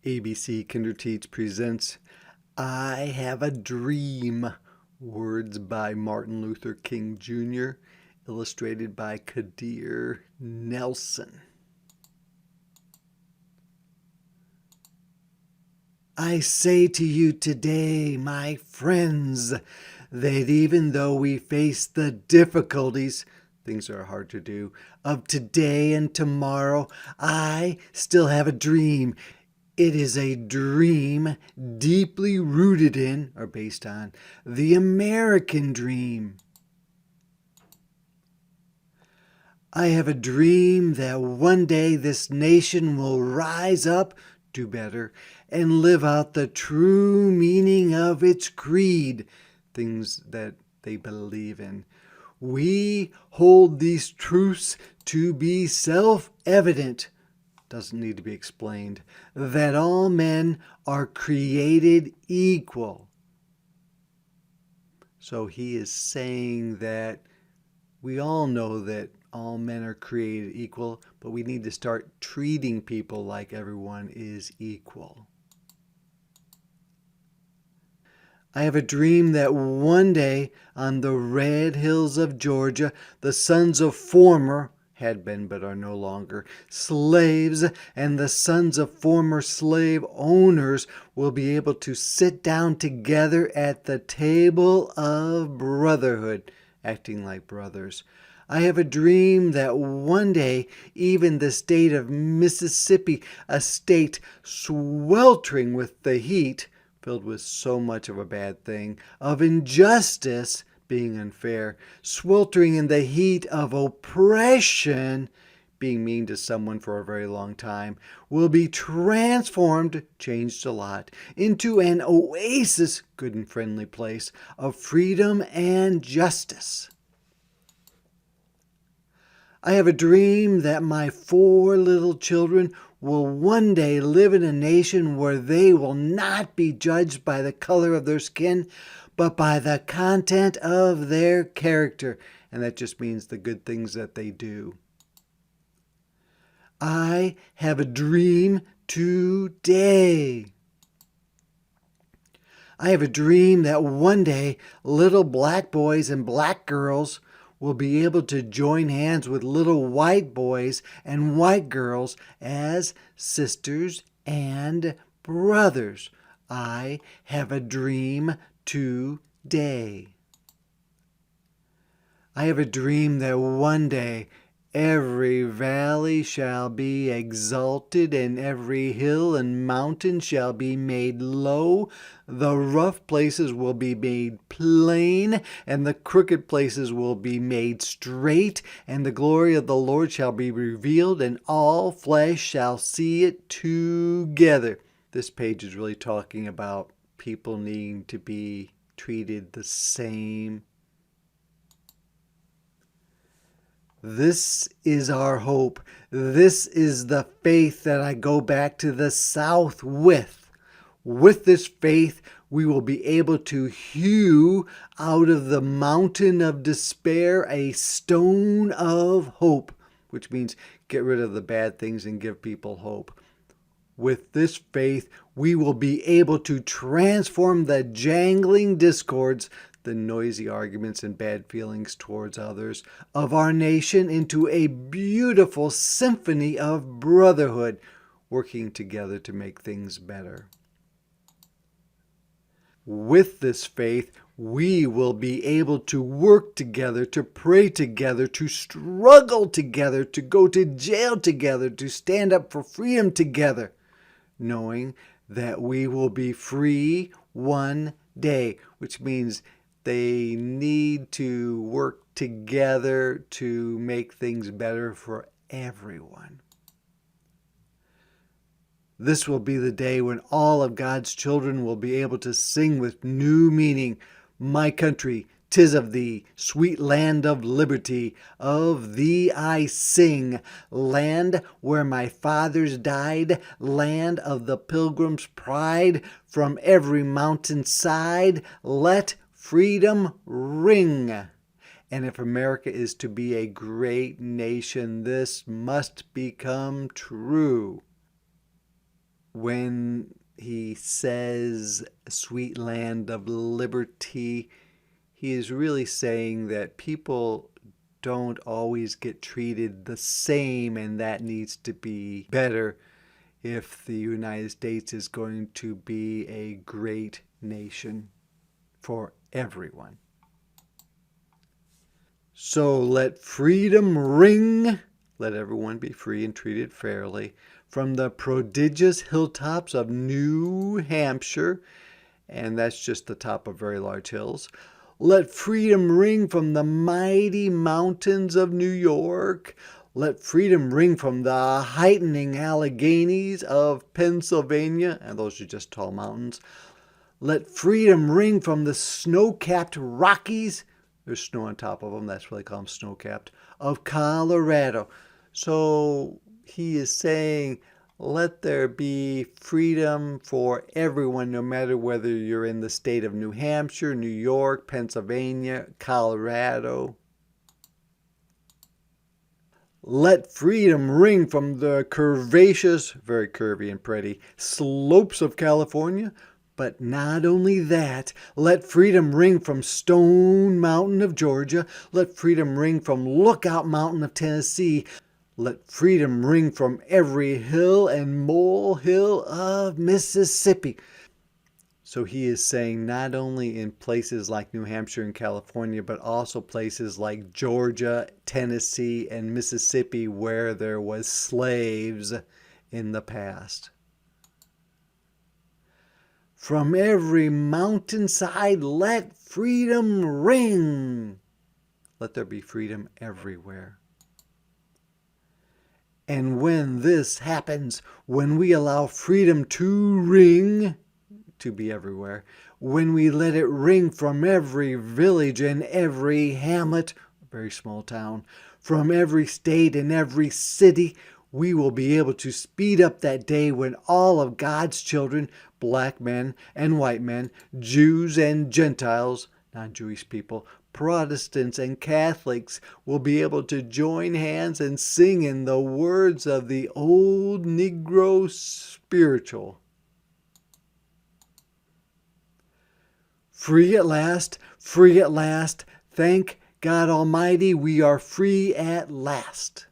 ABC Kinderteach presents I Have a Dream. Words by Martin Luther King Jr., illustrated by Kadir Nelson. I say to you today, my friends, that even though we face the difficulties, things are hard to do, of today and tomorrow, I still have a dream. It is a dream deeply rooted in, or based on, the American dream. I have a dream that one day this nation will rise up, do better, and live out the true meaning of its creed, things that they believe in. We hold these truths to be self-evident, doesn't need to be explained, that all men are created equal. So he is saying that we all know that all men are created equal, but we need to start treating people like everyone is equal. I have a dream that one day on the red hills of Georgia, the sons of former had been but are no longer slaves, and the sons of former slave owners will be able to sit down together at the table of brotherhood, acting like brothers. I have a dream that one day even the state of Mississippi, a state sweltering with the heat, filled with so much of a bad thing, of injustice, being unfair, sweltering in the heat of oppression, being mean to someone for a very long time, will be transformed, changed a lot, into an oasis, good and friendly place, of freedom and justice. I have a dream that my 4 little children will one day live in a nation where they will not be judged by the color of their skin, but by the content of their character. And that just means the good things that they do. I have a dream today. I have a dream that one day little black boys and black girls will be able to join hands with little white boys and white girls as sisters and brothers. I have a dream today. I have a dream that one day every valley shall be exalted, and every hill and mountain shall be made low. The rough places will be made plain, and the crooked places will be made straight, and the glory of the Lord shall be revealed, and all flesh shall see it together. This page is really talking about people needing to be treated the same. This is our hope. This is the faith that I go back to the South with. With this faith, we will be able to hew out of the mountain of despair a stone of hope, which means get rid of the bad things and give people hope. With this faith, we will be able to transform the jangling discords, the noisy arguments and bad feelings towards others of our nation into a beautiful symphony of brotherhood, working together to make things better. With this faith, we will be able to work together, to pray together, to struggle together, to go to jail together, to stand up for freedom together, knowing that we will be free one day, which means they need to work together to make things better for everyone. This will be the day when all of God's children will be able to sing with new meaning, "My country, 'tis of thee, sweet land of liberty, of thee I sing, land where my fathers died, land of the pilgrim's pride, from every mountain side, let freedom ring." And if America is to be a great nation, this must become true. when he says sweet land of liberty, he is really saying that people don't always get treated the same, and that needs to be better if the United States is going to be a great nation for everyone. So let freedom ring. Let everyone be free and treated fairly. From the prodigious hilltops of New Hampshire, and that's just the top of very large hills. Let freedom ring from the mighty mountains of New York. Let freedom ring from the heightening Alleghenies of Pennsylvania, and those are just tall mountains. Let freedom ring from the snow-capped Rockies. There's snow on top of them, that's why they call them snow-capped, of Colorado. So he is saying, let there be freedom for everyone, no matter whether you're in the state of New Hampshire, New York, Pennsylvania, Colorado. Let freedom ring from the curvaceous, very curvy and pretty, slopes of California. But not only that, let freedom ring from Stone Mountain of Georgia. Let freedom ring from Lookout Mountain of Tennessee. Let freedom ring from every hill and molehill of Mississippi. So he is saying not only in places like New Hampshire and California, but also places like Georgia, Tennessee, and Mississippi where there was slaves in the past. From every mountainside, let freedom ring. Let there be freedom everywhere. And when this happens, when we allow freedom to ring, to be everywhere, when we let it ring from every village and every hamlet, a very small town, from every state and every city, we will be able to speed up that day when all of God's children, black men and white men, Jews and Gentiles, non-Jewish people, Protestants and Catholics, will be able to join hands and sing in the words of the old Negro spiritual. Free at last, free at last. Thank God Almighty, we are free at last.